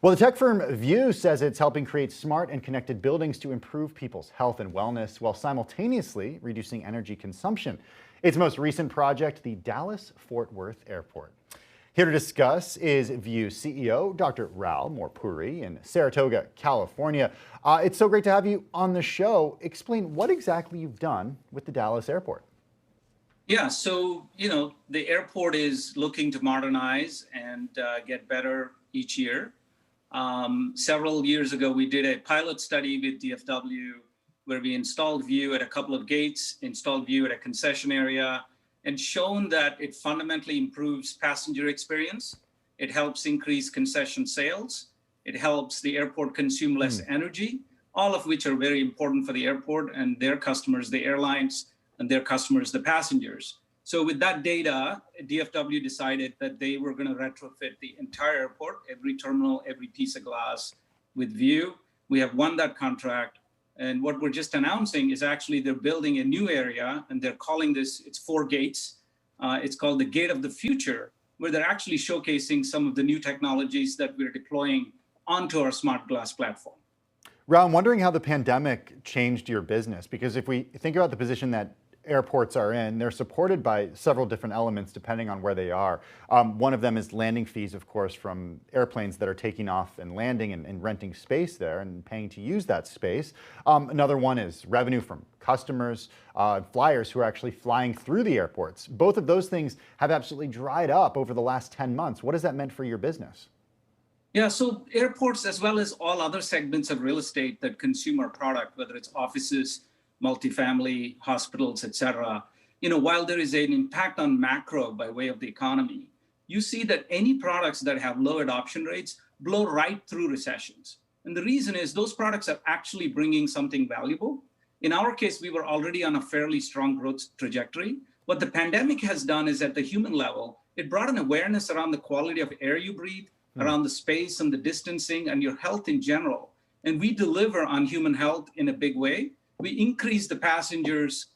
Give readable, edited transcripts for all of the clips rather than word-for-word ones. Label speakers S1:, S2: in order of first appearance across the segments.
S1: Well, the tech firm View says it's helping create smart and connected buildings to improve people's health and wellness while simultaneously reducing energy consumption. Its most recent project, the Dallas-Fort Worth Airport. Here to discuss is View CEO, Dr. Rao Mulpuri in Saratoga, California. It's so great to have you on the show. Explain what exactly you've done with the Dallas airport.
S2: Yeah, so, the airport is looking to modernize and get better each year. Several years ago, we did a pilot study with DFW where we installed View at a couple of gates, installed View at a concession area, and shown that it fundamentally improves passenger experience. It helps increase concession sales. It helps the airport consume less energy, all of which are very important for the airport and their customers, the airlines, and their customers, the passengers. So with that data, DFW decided that they were going to retrofit the entire airport, every terminal, every piece of glass with View. We have won that contract. And what we're just announcing is actually they're building a new area, and they're calling this, it's 4 gates. It's called the Gate of the Future, where they're actually showcasing some of the new technologies that we're deploying onto our smart glass platform.
S1: Rao, I'm wondering how the pandemic changed your business, because if we think about the position that airports are in, they're supported by several different elements depending on where they are. One of them is landing fees, of course, from airplanes that are taking off and landing and renting space there and paying to use that space. Another one is revenue from customers, flyers who are actually flying through the airports. Both of those things have absolutely dried up over the last 10 months. What has that meant for your business?
S2: Yeah, so airports, as well as all other segments of real estate that consume our product, whether it's offices, multifamily, hospitals, et cetera, while there is an impact on macro by way of the economy, you see that any products that have low adoption rates blow right through recessions. And the reason is those products are actually bringing something valuable. In our case, we were already on a fairly strong growth trajectory. What the pandemic has done is at the human level, it brought an awareness around the quality of air you breathe, around the space and the distancing and your health in general. And we deliver on human health in a big way. We increase the passengers'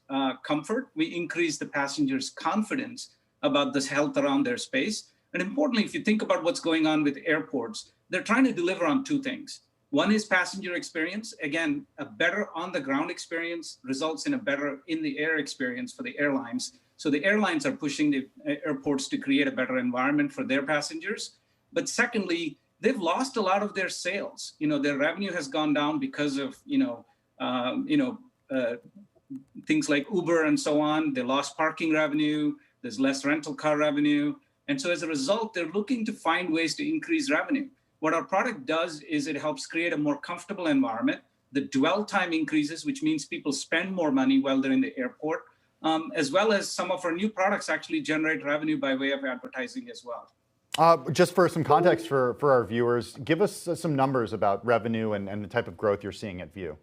S2: comfort. We increase the passengers' confidence about this health around their space. And importantly, if you think about what's going on with airports, they're trying to deliver on 2 things. One is passenger experience. Again, a better on-the-ground experience results in a better in-the-air experience for the airlines. So the airlines are pushing the airports to create a better environment for their passengers. But secondly, they've lost a lot of their sales. Their revenue has gone down because of, things like Uber and so on. They lost parking revenue. There's less rental car revenue. And so as a result, they're looking to find ways to increase revenue. What our product does is it helps create a more comfortable environment. The dwell time increases, which means people spend more money while they're in the airport, as well as some of our new products actually generate revenue by way of advertising as well.
S1: Just for some context for our viewers, give us some numbers about revenue and the type of growth you're seeing at View.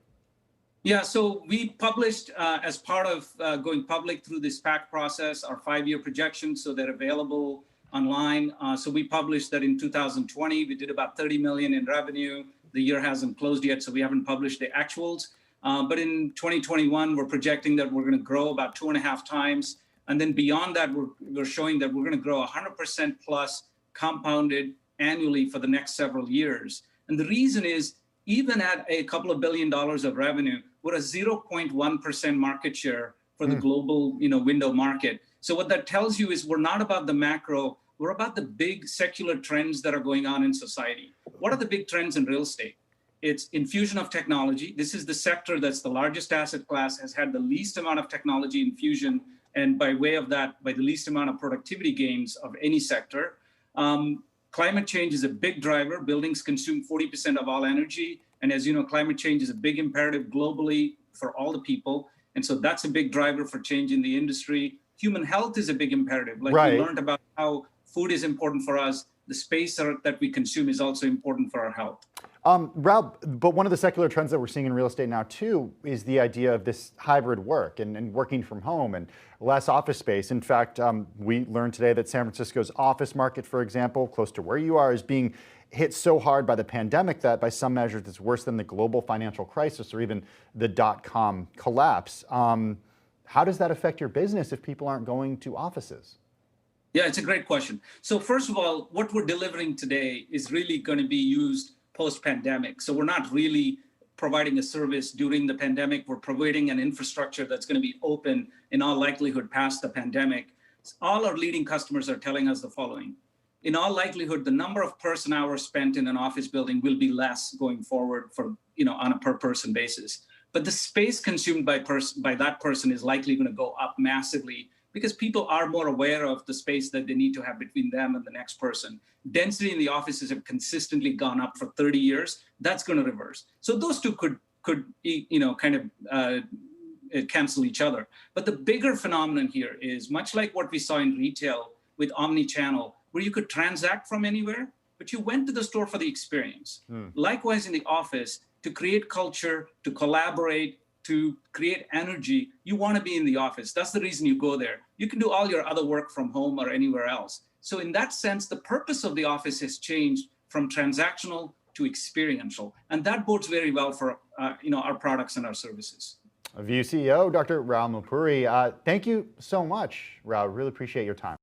S2: Yeah, so we published as part of going public through this SPAC process, our 5-year projections, so they're available online. So we published that in 2020, we did about 30 million in revenue. The year hasn't closed yet, so we haven't published the actuals. But in 2021, we're projecting that we're going to grow about 2.5 times. And then beyond that, we're showing that we're going to grow 100% plus compounded annually for the next several years. And the reason is, even at a couple of $2 billion of revenue, we're a 0.1% market share for the global, window market. So what that tells you is we're not about the macro, we're about the big secular trends that are going on in society. What are the big trends in real estate? It's infusion of technology. This is the sector that's the largest asset class, has had the least amount of technology infusion, and by way of that, by the least amount of productivity gains of any sector. Climate change is a big driver. Buildings consume 40% of all energy. And as you know, climate change is a big imperative globally for all the people. And so that's a big driver for change in the industry. Human health is a big imperative. We learned about how food is important for us. The space that we consume is also important for our health.
S1: Rao, but one of the secular trends that we're seeing in real estate now too is the idea of this hybrid work and working from home and less office space. In fact, we learned today that San Francisco's office market, for example, close to where you are, is being hit so hard by the pandemic that by some measures it's worse than the global financial crisis or even the dot-com collapse. How does that affect your business if people aren't going to offices?
S2: Yeah, it's a great question. So first of all, what we're delivering today is really going to be used post-pandemic. So we're not really providing a service during the pandemic. We're providing an infrastructure that's going to be open in all likelihood past the pandemic. All our leading customers are telling us the following. In all likelihood, the number of person hours spent in an office building will be less going forward for, on a per person basis. But the space consumed by that person is likely going to go up massively because people are more aware of the space that they need to have between them and the next person. Density in the offices have consistently gone up for 30 years. That's going to reverse. So those two could cancel each other. But the bigger phenomenon here is much like what we saw in retail with omni-channel, where you could transact from anywhere, but you went to the store for the experience. Likewise in the office, to create culture, to collaborate, to create energy, you want to be in the office. That's the reason you go there. You can do all your other work from home or anywhere else. So in that sense, the purpose of the office has changed from transactional to experiential. And that bodes very well for our products and our services.
S1: View CEO, Dr. Rao Mulpuri, thank you so much, Rao. Really appreciate your time.